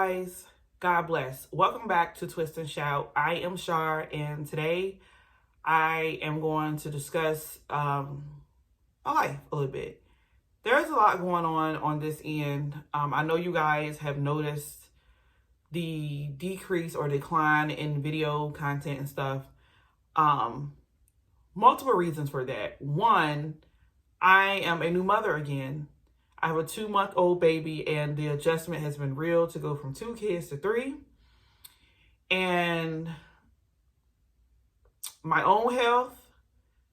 guys, God bless. Welcome back to Twist and Shout. I am Shar, and today I am going to discuss my life a little bit. There's a lot going on this end. I know you guys have noticed the decrease or decline in video content and stuff. Multiple reasons for that. One, I am a new mother again. I have a 2-month-old baby, and the adjustment has been real to go from 2 kids to 3. And my own health,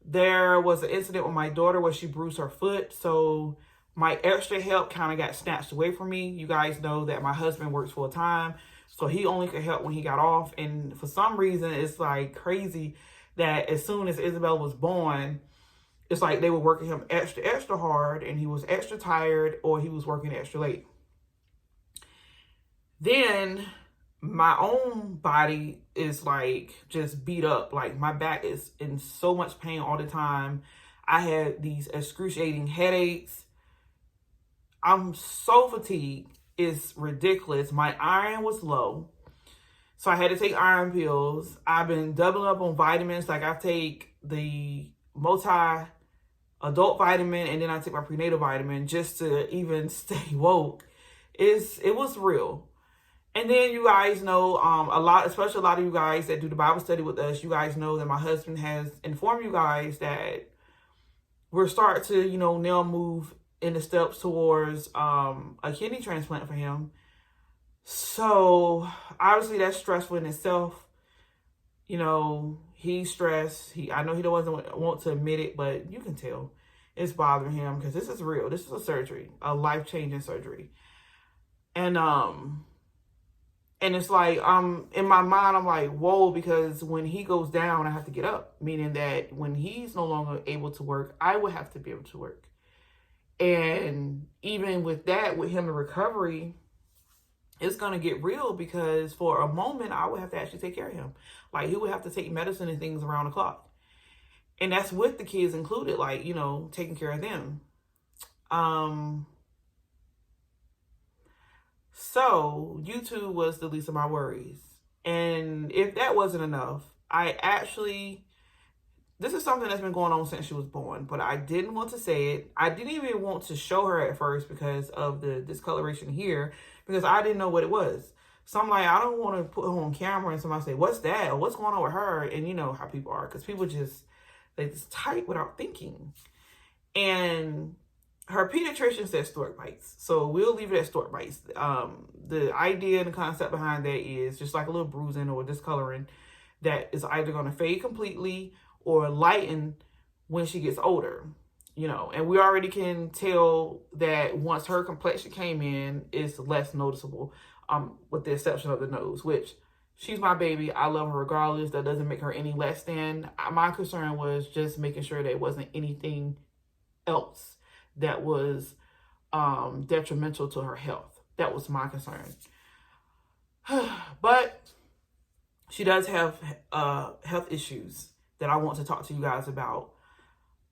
there was an incident with my daughter where she bruised her foot. So my extra help kind of got snatched away from me. You guys know that my husband works full time, so he only could help when he got off. And for some reason, it's like crazy that as soon as Isabel was born, it's like they were working him extra hard, and he was extra tired, or he was working extra late. Then my own body is like just beat up. Like my back is in so much pain all the time. I had these excruciating headaches. I'm so fatigued. It's ridiculous. My iron was low, so I had to take iron pills. I've been doubling up on vitamins. Like I take the multi-adult vitamin, and then I take my prenatal vitamin just to even stay woke. It was real. And then you guys know, especially a lot of you guys that do the Bible study with us, you guys know that my husband has informed you guys that we're starting to, now move in the steps towards a kidney transplant for him. So obviously that's stressful in itself. He's stressed. I know he doesn't want to admit it, but you can tell it's bothering him because this is real. This is a surgery, a life-changing surgery. And it's like, in my mind, I'm like, whoa, because when he goes down, I have to get up. Meaning that when he's no longer able to work, I would have to be able to work. And even with that, with him in recovery, it's going to get real because for a moment, I would have to actually take care of him. Like, he would have to take medicine and things around the clock. And that's with the kids included, like, taking care of them. So YouTube was the least of my worries. And if that wasn't enough, this is something that's been going on since she was born, but I didn't want to say it. I didn't even want to show her at first because of the discoloration here, because I didn't know what it was. So I'm like, I don't want to put her on camera and somebody say, what's that? Or what's going on with her? And you know how people are, because people they just type without thinking. And her pediatrician said stork bites. So we'll leave it at stork bites. The idea and the concept behind that is just like a little bruising or discoloring that is either going to fade completely or lighten when she gets older. And we already can tell that once her complexion came in, it's less noticeable, with the exception of the nose, which she's my baby. I love her regardless. That doesn't make her any less than. My concern was just making sure that it wasn't anything else that was detrimental to her health. That was my concern. But she does have health issues that I want to talk to you guys about.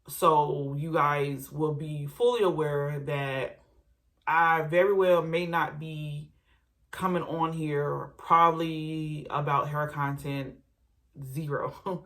So you guys will be fully aware that I very well may not be coming on here probably about hair content 0.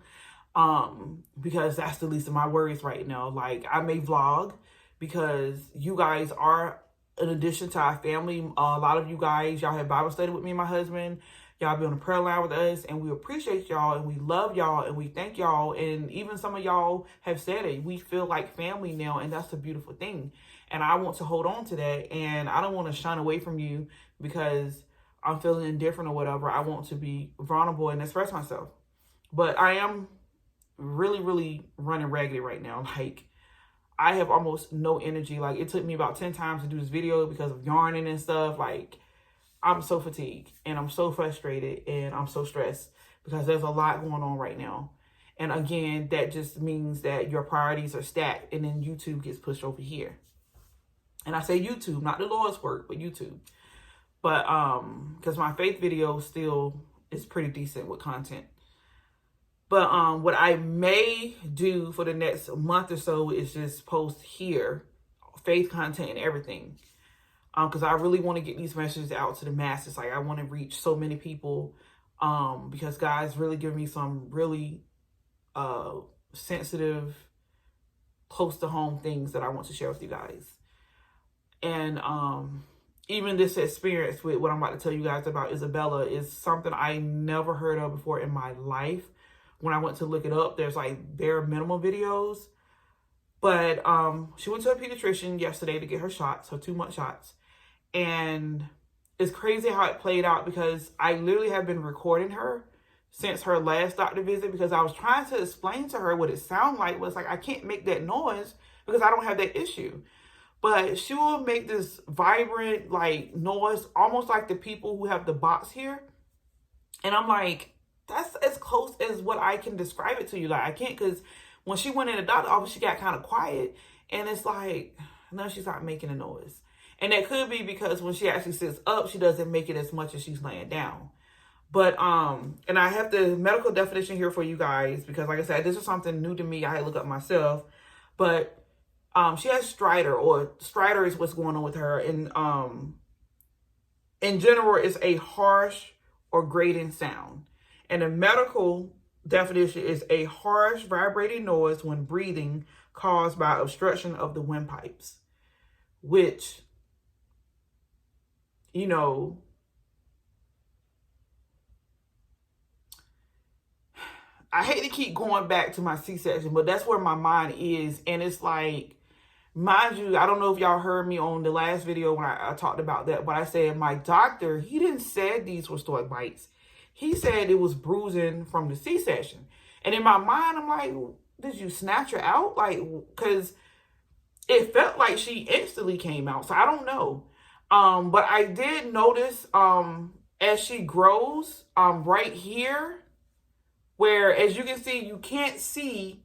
Because that's the least of my worries right now. Like, I may vlog because you guys are an addition to our family. A lot of you guys, y'all have Bible study with me and my husband. Y'all be on the prayer line with us, and we appreciate y'all, and we love y'all, and we thank y'all. And even some of y'all have said it. We feel like family now, and that's a beautiful thing. And I want to hold on to that, and I don't want to shine away from you because I'm feeling indifferent or whatever. I want to be vulnerable and express myself. But I am really, really running ragged right now. Like, I have almost no energy. Like, it took me about 10 times to do this video because of yarning and stuff. Like, I'm so fatigued and I'm so frustrated and I'm so stressed because there's a lot going on right now. And again, that just means that your priorities are stacked, and then YouTube gets pushed over here. And I say YouTube, not the Lord's work, but YouTube. But because my faith video still is pretty decent with content. But what I may do for the next month or so is just post here, faith content and everything. because I really want to get these messages out to the masses. Like, I want to reach so many people, because God's really giving me some really sensitive, close to home things that I want to share with you guys. And even this experience with what I'm about to tell you guys about Isabella is something I never heard of before in my life. When I went to look it up, there's like bare minimum videos. But she went to a pediatrician yesterday to get her shots, her 2-month shots. And it's crazy how it played out, because I literally have been recording her since her last doctor visit, because I was trying to explain to her what it sounded like. Was like, I can't make that noise because I don't have that issue. But she will make this vibrant like noise, almost like the people who have the box here. And I'm like, that's as close as what I can describe it to you. Like, I can't, because when she went in the doctor's office, she got kind of quiet. And it's like, no, she's not making a noise. And that could be because when she actually sits up, she doesn't make it as much as she's laying down. But, and I have the medical definition here for you guys, because like I said, this is something new to me. I had to look up myself. But she has Stridor, or Stridor is what's going on with her. And in general, it's a harsh or grating sound. And the medical definition is a harsh vibrating noise when breathing caused by obstruction of the windpipes, which, you know, I hate to keep going back to my C-section, but that's where my mind is. And it's like, mind you, I don't know if y'all heard me on the last video when I talked about that, but I said my doctor, he didn't say these were stomach bites. He said it was bruising from the C-section. And in my mind, I'm like, did you snatch her out? Like, because it felt like she instantly came out. So I don't know. But I did notice as she grows right here, where, as you can see, you can't see,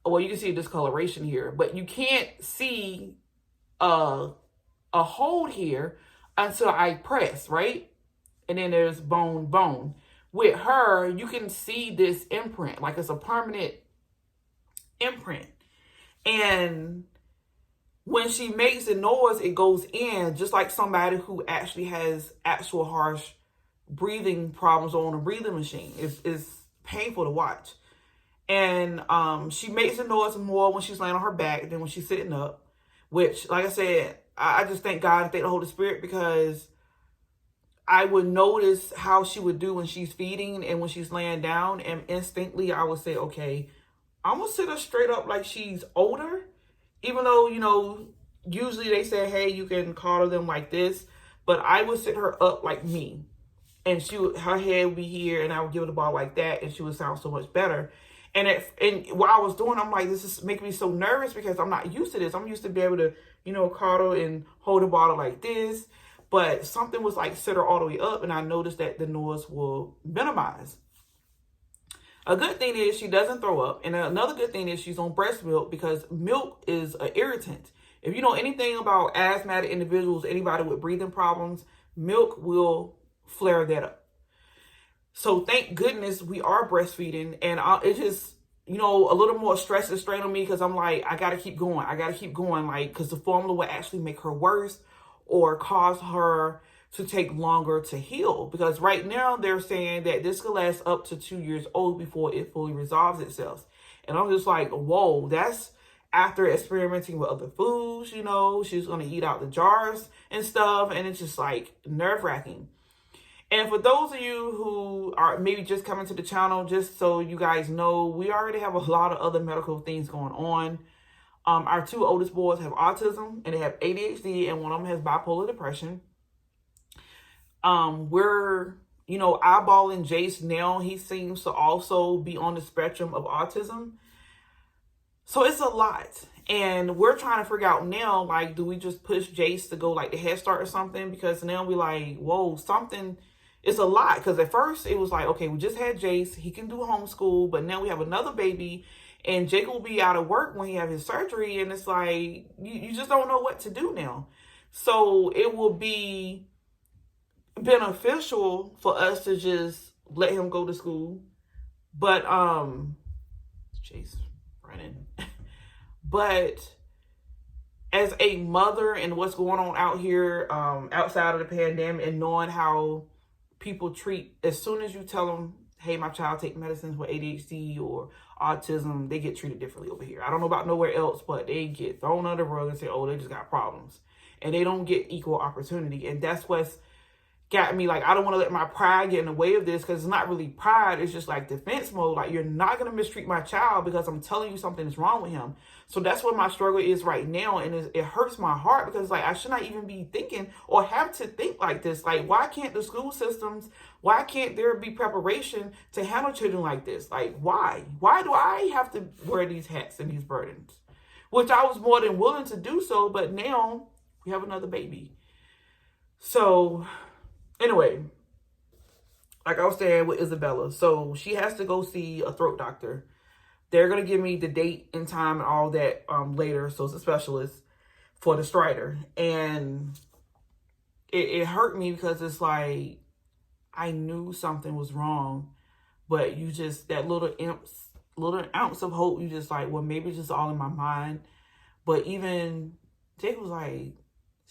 well, you can see a discoloration here, but you can't see a hold here until I press, right? And then there's bone. With her, you can see this imprint, like it's a permanent imprint. And when she makes the noise, it goes in, just like somebody who actually has actual harsh breathing problems on a breathing machine. It's painful to watch. And she makes the noise more when she's laying on her back than when she's sitting up, which, like I said, I just thank God and thank the Holy Spirit, because I would notice how she would do when she's feeding and when she's laying down, and instantly I would say, okay, I'm gonna sit her straight up like she's older, even though, you know, usually they say, hey, you can coddle them like this, but I would sit her up like me, and her head would be here, and I would give her the ball like that, and she would sound so much better. And while I was doing, I'm like, this is making me so nervous, because I'm not used to this. I'm used to be able to, you know, coddle and hold the bottle like this. But something was like sit her all the way up, and I noticed that the noise will minimize. A good thing is she doesn't throw up. And another good thing is she's on breast milk, because milk is an irritant. If you know anything about asthmatic individuals, anybody with breathing problems, milk will flare that up. So thank goodness we are breastfeeding. And it just, you know, a little more stress and strain on me, because I'm like, I got to keep going. Like, because the formula will actually make her worse or cause her to take longer to heal. Because right now they're saying that this could last up to 2 years old before it fully resolves itself. And I'm just like, whoa, that's after experimenting with other foods, you know, she's going to eat out the jars and stuff. And it's just like nerve-wracking. And for those of you who are maybe just coming to the channel, just so you guys know, we already have a lot of other medical things going on. Our 2 oldest boys have autism, and they have ADHD, and one of them has bipolar depression. We're, you know, eyeballing Jace now. He seems to also be on the spectrum of autism. So it's a lot. And we're trying to figure out now, like, do we just push Jace to go like the Head Start or something? Because now we're like, whoa, something, it's a lot. Because at first it was like, okay, we just had Jace. He can do homeschool. But now we have another baby. And Jake will be out of work when he has his surgery. And it's like, you just don't know what to do now. So it will be beneficial for us to just let him go to school. But, Chase running. But as a mother and what's going on out here outside of the pandemic, and knowing how people treat, as soon as you tell them, hey, my child take medicines with ADHD or autism, they get treated differently over here. I don't know about nowhere else, but they get thrown under the rug and say, oh, they just got problems. And they don't get equal opportunity. And that's what's got me, like, I don't want to let my pride get in the way of this, because it's not really pride. It's just like defense mode. Like, you're not going to mistreat my child because I'm telling you something is wrong with him. So that's what my struggle is right now. And it hurts my heart, because like, I should not even be thinking or have to think like this. Like, why can't the school systems, why can't there be preparation to handle children like this? Like, why do I have to wear these hats and these burdens? Which I was more than willing to do so, but now we have another baby. So anyway, like I was saying with Isabella, so she has to go see a throat doctor. They're going to give me the date and time and all that later. So it's a specialist for the Stridor. And it hurt me, because it's like, I knew something was wrong, but you just, that little ounce of hope, you just like, well, maybe it's just all in my mind. But even Jake was like,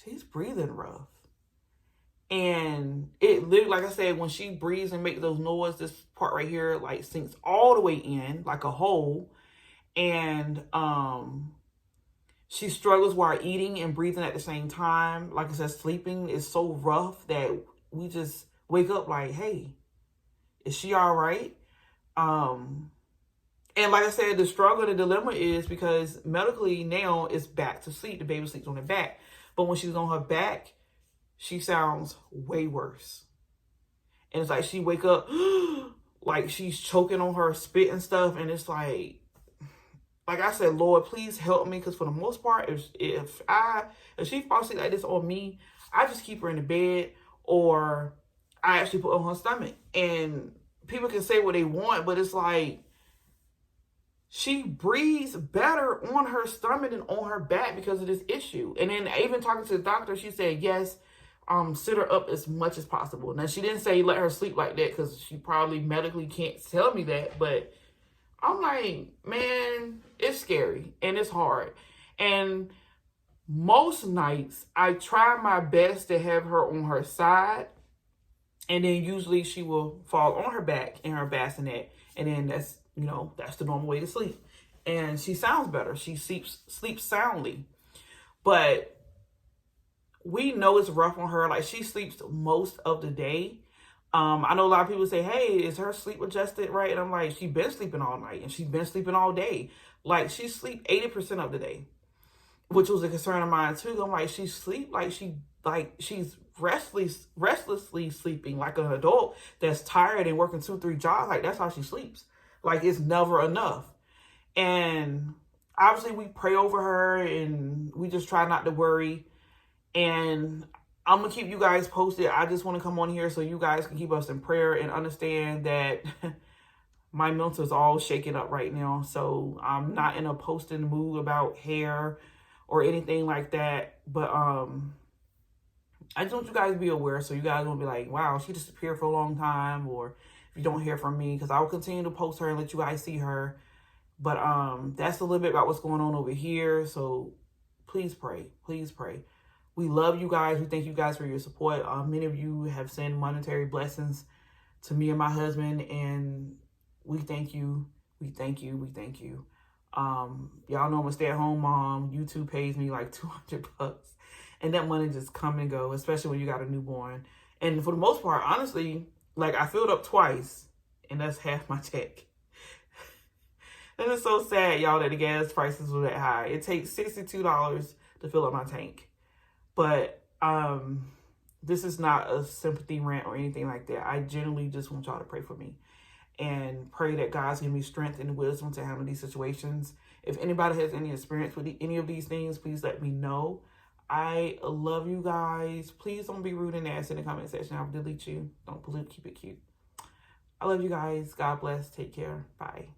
she's breathing rough. And it literally, like I said, when she breathes and makes those noises, this part right here, like, sinks all the way in like a hole. And she struggles while eating and breathing at the same time. Like I said, sleeping is so rough that we just wake up like, hey, is she all right? And like I said, the struggle, the dilemma is, because medically now it's back to sleep. The baby sleeps on her back. But when she's on her back, she sounds way worse. And it's like she wake up like she's choking on her spit and stuff. And it's like I said, Lord, please help me. Because for the most part, if she falls asleep like this on me, I just keep her in the bed, or I actually put her on her stomach. And people can say what they want, but it's like, she breathes better on her stomach than on her back because of this issue. And then even talking to the doctor, she said, yes, sit her up as much as possible. Now, she didn't say let her sleep like that, because she probably medically can't tell me that. But I'm like, man, it's scary and it's hard. And most nights, I try my best to have her on her side. And then usually she will fall on her back in her bassinet. And then that's the normal way to sleep. And she sounds better. She sleeps soundly. But we know it's rough on her. Like, she sleeps most of the day. I know a lot of people say, hey, is her sleep adjusted right? And I'm like, she's been sleeping all night, and she's been sleeping all day. Like, she sleeps 80% of the day, which was a concern of mine too. I'm like, she's restlessly sleeping like an adult that's tired and working 2-3 jobs. Like, that's how she sleeps. Like, it's never enough. And obviously we pray over her, and we just try not to worry. And I'm going to keep you guys posted. I just want to come on here so you guys can keep us in prayer and understand that my mental is all shaken up right now. So I'm not in a posting mood about hair or anything like that. But I just want you guys to be aware, so you guys won't be like, wow, she disappeared for a long time, or if you don't hear from me, because I will continue to post her and let you guys see her. But that's a little bit about what's going on over here. So please pray. Please pray. We love you guys. We thank you guys for your support. Many of you have sent monetary blessings to me and my husband, and we thank you. We thank you. We thank you. Y'all know I'm a stay-at-home mom. YouTube pays me like $200, and that money just come and go, especially when you got a newborn. And for the most part, honestly, like, I filled up twice, and that's half my check. And it's so sad, y'all, that the gas prices were that high. It takes $62 to fill up my tank. But this is not a sympathy rant or anything like that. I genuinely just want y'all to pray for me, and pray that God's give me strength and wisdom to handle these situations. If anybody has any experience with any of these things, please let me know. I love you guys. Please don't be rude and nasty in the comment section. I'll delete you. Don't pollute. Keep it cute. I love you guys. God bless. Take care. Bye.